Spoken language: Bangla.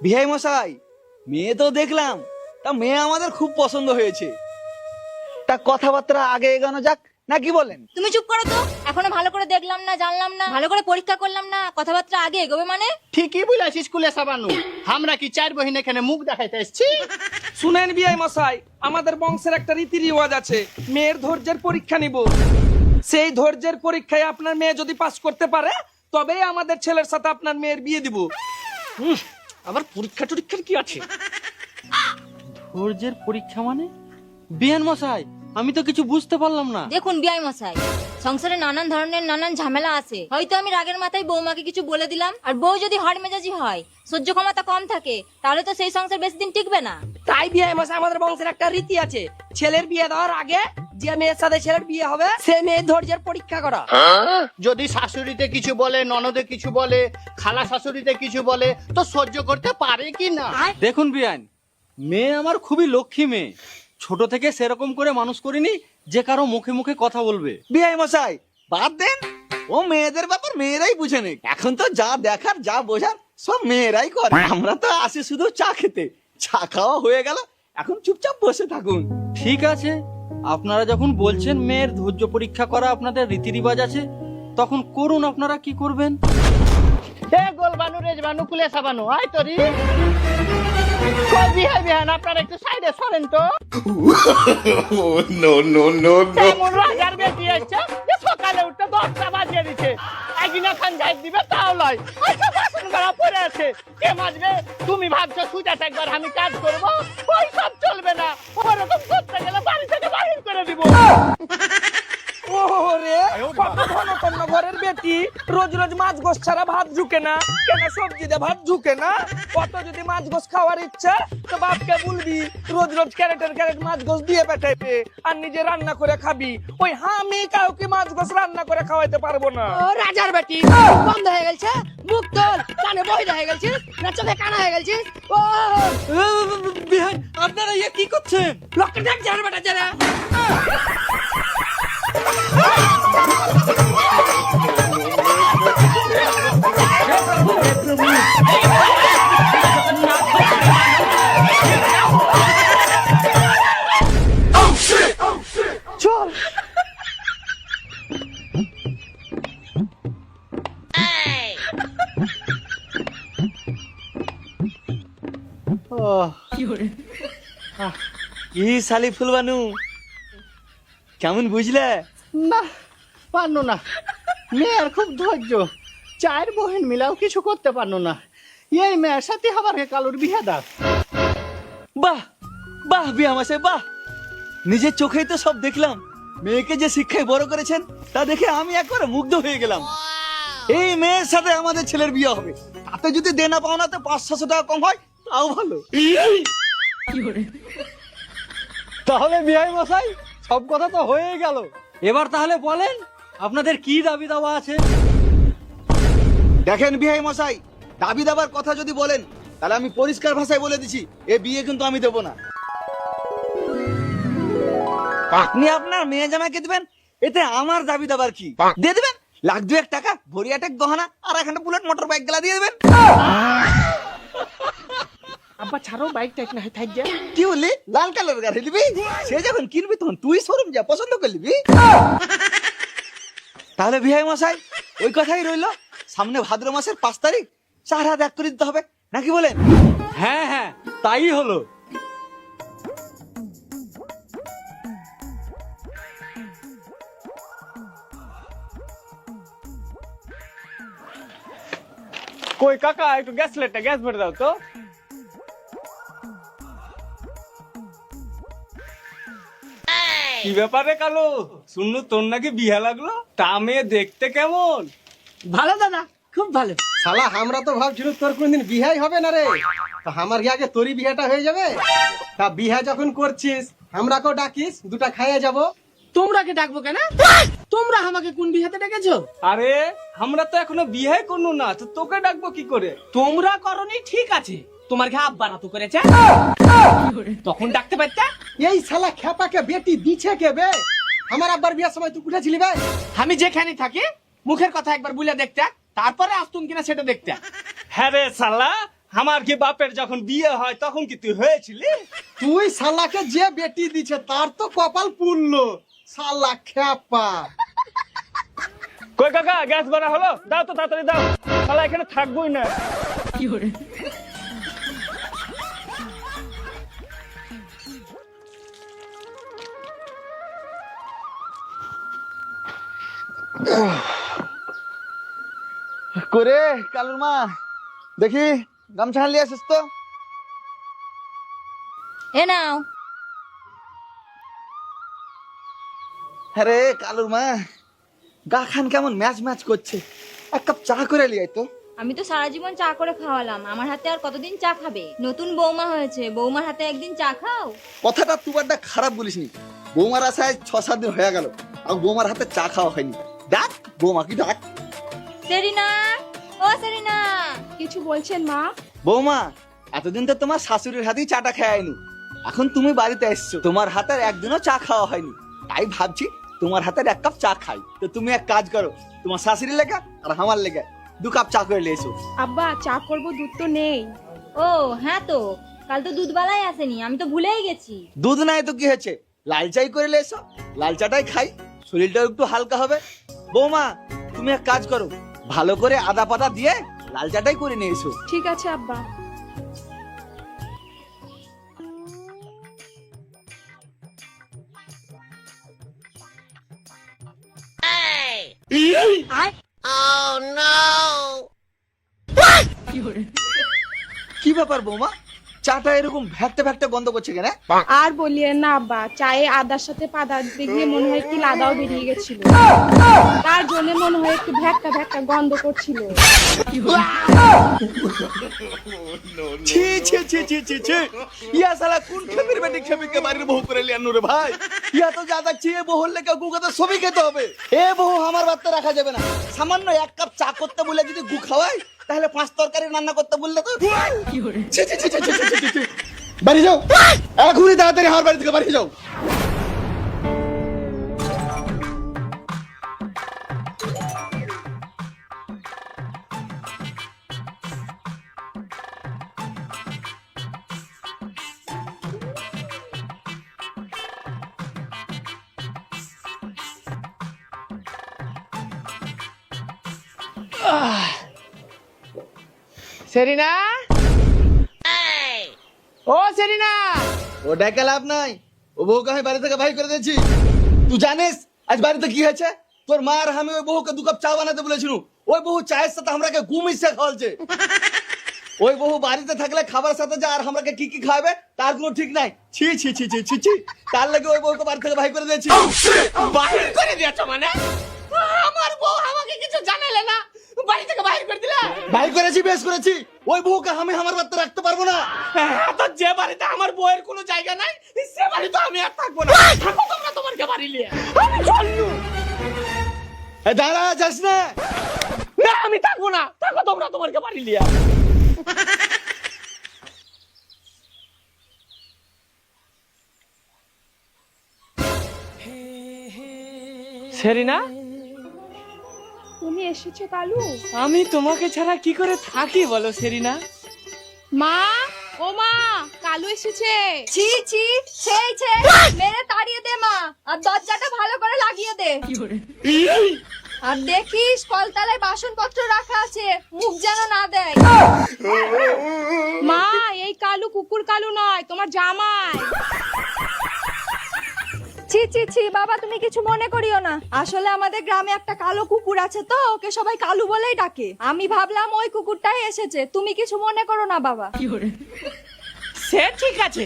বিহাই মশাই, মেয়ে তো দেখলাম, তা মেয়ে আমাদের খুব পছন্দ হয়েছে। তা কথাবার্তা আগে এগানো যাক, নাকি বলেন? তুমি চুপ করো তো। এখনো ভালো করে দেখলাম না, জানলাম না, ভালো করে পরীক্ষা করলাম না, কথাবার্তা আগে এগোবে মানে? ঠিকই বলেছিস স্কুলে সাবানু। আমরা কি চার বহিন এখানে মুখ দেখাইতে এসেছি? শুনেন বিআই মশাই, আমাদের বংশের একটা রীতি রিওয়াজ আছে, মেয়ের ধৈর্যের পরীক্ষা নিব। সেই ধৈর্যের পরীক্ষায় আপনার মেয়ে যদি পাস করতে পারে, তবেই আমাদের ছেলের সাথে আপনার মেয়ের বিয়ে দিব। আবার পরীক্ষা টরীক্ষার কি আছে? ধৈর্যের পরীক্ষা মানে? বিয়ান মশাই, আমি তো কিছু বুঝতে পারলাম না। দেখুন বিআই মশাই, সংসারে নানান ধরনের নানান ঝামেলা আছে। হয়তো আমি রাগের মাথায় বৌমাকে কিছু বলে দিলাম, আর বউ যদি হট মেজাজি হয়, সহ্য ক্ষমতা কম থাকে, তাহলে তো সেই সংসার বেশি দিন টিকবে না। তাই বিয়ে মাসে আমাদের বংশের একটা রীতি আছে, ছেলের বিয়ে দেওয়ার আগে যে মেয়ের সাথে ছেলের বিয়ে হবে সে মেয়ের ধৈর্যের পরীক্ষা করা। যদি শাশুড়িতে কিছু বলে, ননদে কিছু বলে, খালা শাশুড়িতে কিছু বলে, তো সহ্য করতে পারে কি না? দেখুন বিয়ান, মেয়ে আমার খুবই লক্ষ্মী মেয়ে। ছোট থেকে সেরকম করে মানুষ করিনি যে কারো মুখে মুখে কথা বলবে। বিহাই মশাই বাদ দেন, ও মেয়েদের ব্যাপার মেয়েরাই বুঝে নেই। এখন তো যা দেখার যা বোঝার সব মেয়েরাই করে। আমরা তো আসি শুধু চা খেতে, চা খাওয়া হয়ে গেল, এখন চুপচাপ বসে থাকুন। ঠিক আছে, আপনারা যখন বলছেন মেয়ের ধৈর্য পরীক্ষা করা আপনাদের রীতি রিবাজ আছে, তখন করুন। আপনারা কি করবেন? এ গোল বানু, রেজ বানু, কুলে সাবানু, আয় তোরি। কই বিহাই বিহান, আপনারা একটু সাইডে সরেন তো। এমন রাজার বেটি আসছে যে সকালে উঠতে 10টা বাজিয়ে দিচ্ছে, একদিনা খান যাই দিবে তাও লয়। আচ্ছা বাসন করা পড়ে আছে, কে মাজবে? তুমি ভাবছো সুজা একবার আমি কাজ করবো? ওই সব চলবে না, ওরকম করতে গেলে বাড়ি থেকে বাহির করে দিব। ওরে কত ধনতন্য ঘরের বেটি, রোজ রোজ মাছ গোস ছাড়া ভাত ঝুঁকে না কেন? সবজি দিয়ে ভাত ঝুঁকে না? কত যদি মাছ গোস খাওয়ার ইচ্ছা, তো বাপকে বলবি রোজ রোজ ক্যারেটের ক্যারেট মাছ গোস দিয়ে পাঠাইবে, আর নিজে রান্না করে খাবি। ওই আমি কাউকে মাছ গোস রান্না করে খাওয়াইতে পারবো না। ও রাজার বেটি, বন্ধ হয়ে গেছে, মুখ তোল, কানে বহিরা হয়ে গেছিস, না চোখে কানা হয়ে গেছিস। ও বিহান, আপনারা ইয়ে কি করছেন? লক্ষ্য দেখ যার বেটা যারা। চল। কি শালি ফুলবানু, কেমন বুঝলে? না পারলো না, মেয়ের খুব ধৈর্য, চার বহিন মিলাও কিছু করতে পারলো না। এই মেয়ের সাথে আবার কালুর বিয়ে দাও। বাহ বাহ বিয়া মাসে বাহ, নিজের চোখেই তো সব দেখলাম। মেয়েকে যে শিক্ষায় বড় করেছেন তা দেখে আমি একবারে মুগ্ধ হয়ে গেলাম। এই মেয়ের সাথে আমাদের ছেলের বিয়ে হবে, তাতে যদি দেনা পাওনাতে 500-600 টাকা কম হয় তাও ভালো। তাহলে বিহাই মশাই, সব কথা তো হয়ে গেল। এবার তাহলে বলেন আপনাদের কি দাবি দাওয়া আছে? দেখেন বিহাই মশাই, দাবি দাবার কথা যদি বলেন তাহলে আমি পরিষ্কার ভাষায় বলে দিচ্ছি, এ বিয়ে কিন্তু আমি দেবো না। আপনি আপনার মেয়ে জামাইকে দিবেন, এতে আমার দাবি দাবার কি? দিয়ে দিবেন 1,00,000 টাকা, ভরিয়াটেক গহনা, আর একটা বুলেট মোটর বাইক গেলা দিয়ে দেবেন। আব্বা ছাড়ো, বাইক টাইক না হয় থাক যা। কি বললি? লাল কালার গাড়ি নিবি? সে যখন কিনবি তখন তুই শোরুম যা পছন্দ করে নিবি। তাহলে বিহাই মশাই ওই কথাই রইলো, সামনে ভাদ্র মাসের 5 তারিখ 4 হাত এক করে দিতে হবে, নাকি বলেন? হ্যাঁ হ্যাঁ, তাই হলো। কই কাকা, একটু গ্যাস লাইটটা গ্যাস ভরে দাও তো। কি ব্যাপারে কালো, শুনলু তোর নাকি বিয়ে লাগলো? তা মেয়ে দেখতে কেমন? ভালো দাদা, খুব ভালো। শালা আমরা তো ভাবছিল তোর কোনদিন বিহাই হবে না রে, তা আমার কি আগে তোরই বিহাটা হয়ে যাবে? তা বিহা যখন করছিস আমরাকেও ডাকিস, দুটা খাইয়ে যাব। তোমরা কে ডাকবো কেন? তোমরা আমাকে কোন বিহাতে ডেকেছো? আরে আমরা তো এখনো বিয়ে করনু না, তো তোকে ডাকবো কি করে? তোমরা করনি ঠিক আছে, তোমার ঘা আব্বা না তো করেছে, তখন ডাকতে পারতা। এই শালা খেপাকে বেটি দিছে কে বে? আমার আব্বার বিয়ার সময় তুই কোথায় ছিলি বে? আমি যেখানে থাকি মুখের কথা একবার বুঝলে দেখতে, তারপরে আসতুম কিনা সেটা দেখতে। হ্যাঁ রে শালা, আমার কি বাপের যখন বিয়ে হয় তখন কি তুই হয়েছিলি? তুই শালাকে যে বেটি দিছে তার তো কপাল পুড়লো, শালা খ্যাপা। কই কাকা গ্যাস বানা হলো? দাও তো তাড়াতাড়ি দাও, শালা এখানে থাকবোই না। করে কালুর মা, দেখি গামছা নিয়ে আসিস তো। এ নাও। আরে কালুর মা, গা খান কেমন ম্যাচ ম্যাচ করছে, এক কাপ চা করে লিয়াই তো। আমি তো সারা জীবন চা করে খাওয়ালাম, আমার হাতে আর কতদিন চা খাবে? নতুন বৌমা হয়েছে, বৌমার হাতে একদিন চা খাও। কথাটা তুবারটা খারাপ বলিসনি, বৌমার আশায় 6-7 দিন হয়ে গেল আর বৌমার হাতে চা খাওয়া হয়নি। ডাক বৌমা, কি ডাক। সেরিনা, ও সেরিনা। কিছু বলছেন মা? বৌমা, এতদিন তো তোমার শাশুড়ির হাতেই চাটা খাওয়াইনি, এখন তুমি বাড়িতে এসছো, তোমার হাতের একদিনও চা খাওয়া হয়নি, তাই ভাবছি তোমার হাতের এক কাপ চা খাই। তো তুমি এক কাজ করো, তোমার শাশুড়ির লেগা আর আমার লেগা 2 কাপ চা করে নিয়ে এসো। আব্বা চা করব, দুধ তো নেই। ও হ্যাঁ, তো কাল তো দুধবালাই আসেনি, আমি তো ভুলেই গেছি। দুধ নাই তো কি হয়েছে, লাল চাই করে নিয়ে এসো, লাল চাটাই খাই, শরীরটাও একটু হালকা হবে। বৌমা, তুমি এক কাজ করো, ভালো করে আদা পাতা দিয়ে লাল চাটাই করে নিয়ে এসো। ঠিক আছে আব্বা। কি ব্যাপার বৌমা, চাটা এরকম ভ্যাকতে ভ্যাকতে গন্ধ করছে কেন? আর বলিয়েন না আব্বা, চায়ে আদার সাথে পাতা দিয়ে মনে হয় একটু লাদাও বেরিয়ে গেছিল, তার জন্য মনে হয় একটু ভ্যাক্কা ভ্যাক্কা গন্ধ করছিল। ছি ছি ছি ছি ছি ছি, ইয়া সালা কোন খেপির বেটি খেপিকে বাড়ির বউ করে লিয়ানো রে ভাই। ইয়া তো যা দেখছি এ বহুর লেগে গুকে তো সবই খেতে হবে। এ বহু আমার বাচ্চা রাখা যাবে না, সামান্য 1 কাপ চা করতে বলে যদি গু খাওয়াই, তাহলে 5 তরকারি রান্না করতে বললে তো ছি ছি ছি ছি ছি ছি ছি। বাড়ি যাও এখনই, তাড়াতাড়ি আমার বাড়ি থেকে বাড়ি যাও। সেরিনা, ও সেরিনা। ও ডাকা লাভ নাই, ও বউকে আমি বাড়ি থেকে বাহির করে দিয়েছি। তুই জানিস আজ বাড়িতে কি হয়েছে? তোর মা আর আমি ওই বহুকে 2 কাপ চা বানাতে বলেছিল, ওই বহু চায়ের সাথে আমরাকে গু মিশিয়ে খাওয়ালছে। ওই বহু বাড়িতে থাকলে খাবার সাথে যা আর আমরাকে কি কি খাওয়াবে তার কোনো ঠিক নাই। ছি ছি ছি ছি ছি ছি, তার লাগে ওই বহুকে বাড়ি থেকে বাহির করে দিয়েছি। বাহির করে দিয়েছো মানে? আমার বউ আমাকে কিছু জানালে না, বাড়ি থেকে বাহির করে দিলে? বাহির করেছি, বেশ করেছি। ওই বহুকে আমি আমার বাড়িতে রাখতে পারবো না। তো যে বাড়িতে আমার বউয়ের কোনো জায়গা নাই, সে বাড়িতে আমি আর থাকবো না। থাকো তোমরা তোমার কে বাড়ি নিয়ে, আমি চললু। এ দাঁড়া, যাস না। না আমি থাকবো না, থাকো তোমরা তোমার কে বাড়ি নিয়ে। সেরিনা, তুমি এসেছো কালু? আমি তোমাকে ছাড়া কি করে থাকি বলো সেরিনা? মা, ও মা, কালু এসেছে। ছি ছি, সেই ছে, মেরে তাড়িয়ে দে মা, আর দরজাটা ভালো করে লাগিয়ে দে। আর দেখিস কলতলায় বাসনপত্র রাখা আছে, মুখ যেন না দেয়। মা, এই কালু কুকুর কালু নয়, তোমার জামাই। ছি ছি ছি, বাবা তুমি কিছু মনে করিও না, আসলে আমাদের গ্রামে একটা কালো কুকুর আছে তো, ওকে সবাই কালু বলেই ডাকে। আমি ভাবলাম ওই কুকুরটাই এসেছে, তুমি কিছু মনে করো না বাবা। সে ঠিক আছে,